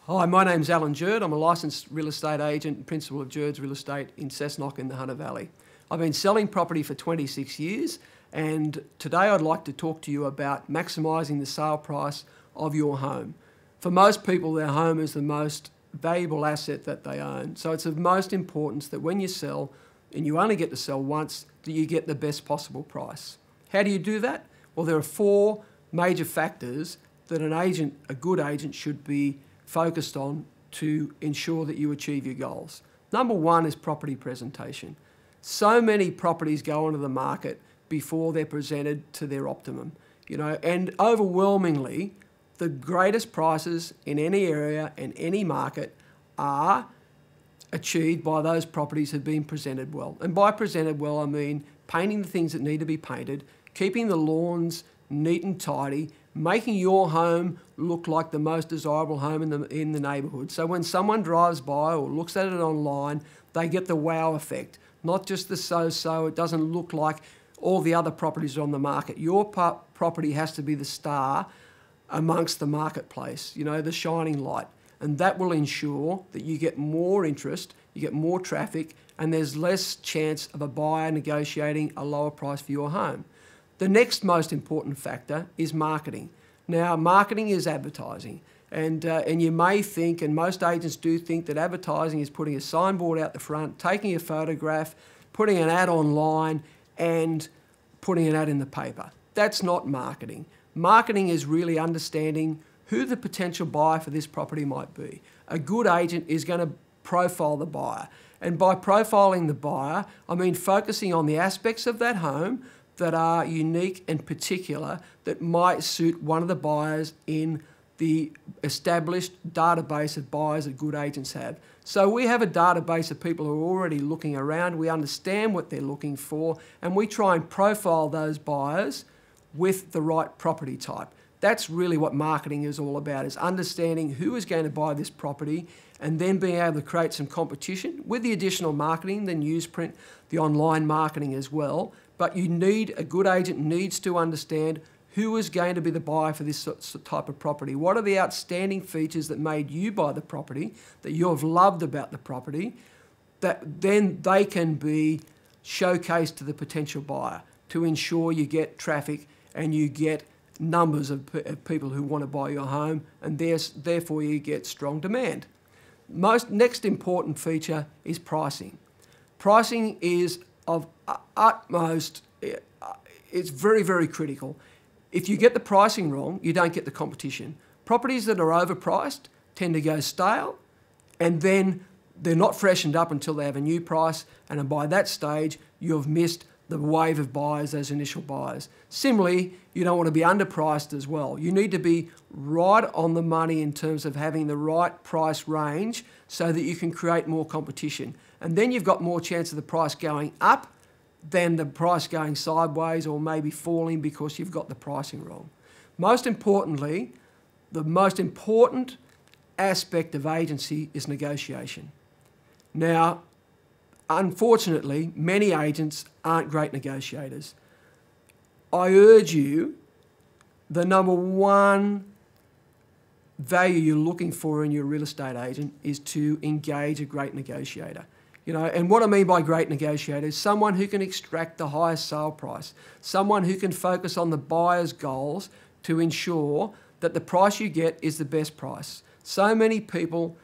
Hi, my name's Alan Jurd. I'm a licensed real estate agent and principal of Jurd's Real Estate in Cessnock in the Hunter Valley. I've been selling property for 26 years, and today I'd like to talk to you about maximising the sale price of your home. For most people, their home is the most valuable asset that they own. So it's of most importance that when you sell, and you only get to sell once, that you get the best possible price. How do you do that? Well, there are four major factors that an agent, a good agent, should be focused on to ensure that you achieve your goals. Number one is property presentation. So many properties go onto the market before they're presented to their optimum, and overwhelmingly, the greatest prices in any area and any market are achieved by those properties that have been presented well. And by presented well, I mean painting the things that need to be painted, keeping the lawns neat and tidy, making your home look like the most desirable home in the neighbourhood. So when someone drives by or looks at it online, they get the wow effect, not just the so-so. It doesn't look like all the other properties on the market. Your property has to be the star amongst the marketplace, the shining light. And that will ensure that you get more interest, you get more traffic, and there's less chance of a buyer negotiating a lower price for your home. The next most important factor is marketing. Now, marketing is advertising. And you may think, and most agents do think, that advertising is putting a signboard out the front, taking a photograph, putting an ad online, and putting an ad in the paper. That's not marketing. Marketing is really understanding who the potential buyer for this property might be. A good agent is going to profile the buyer. And by profiling the buyer, I mean focusing on the aspects of that home that are unique and particular that might suit one of the buyers in the established database of buyers that good agents have. So we have a database of people who are already looking around, we understand what they're looking for, and we try and profile those buyers with the right property type. That's really what marketing is all about, is understanding who is going to buy this property and then being able to create some competition with the additional marketing, the newsprint, the online marketing as well. But a good agent needs to understand who is going to be the buyer for this type of property. What are the outstanding features that made you buy the property, that you have loved about the property, that then they can be showcased to the potential buyer to ensure you get traffic and you get numbers of people who want to buy your home, and therefore you get strong demand. Next important feature is pricing. Pricing is of utmost, it's very, very critical. If you get the pricing wrong, you don't get the competition. Properties that are overpriced tend to go stale, and then they're not freshened up until they have a new price, and by that stage, you've missed the wave of buyers, those initial buyers. Similarly, you don't want to be underpriced as well. You need to be right on the money in terms of having the right price range so that you can create more competition. And then you've got more chance of the price going up than the price going sideways or maybe falling because you've got the pricing wrong. Most importantly, the most important aspect of agency is negotiation. Now, unfortunately, many agents aren't great negotiators. I urge you, the number one value you're looking for in your real estate agent is to engage a great negotiator. And what I mean by great negotiator is someone who can extract the highest sale price, someone who can focus on the buyer's goals to ensure that the price you get is the best price. So many people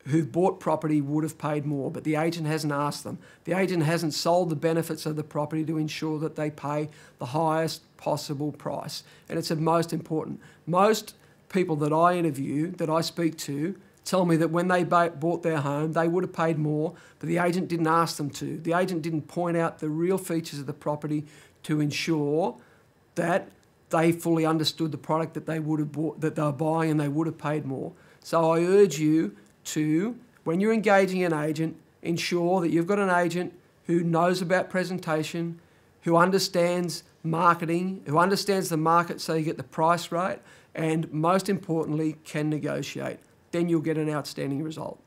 who've bought property would have paid more, but the agent hasn't asked them. The agent hasn't sold the benefits of the property to ensure that they pay the highest possible price. And it's the most important. Most people that I interview, that I speak to, tell me that when they bought their home, they would have paid more, but the agent didn't ask them to. The agent didn't point out the real features of the property to ensure that they fully understood the product that they would have bought, that they were buying, and they would have paid more. So I urge you to, when you're engaging an agent, ensure that you've got an agent who knows about presentation, who understands marketing, who understands the market so you get the price right, and most importantly, can negotiate. Then you'll get an outstanding result.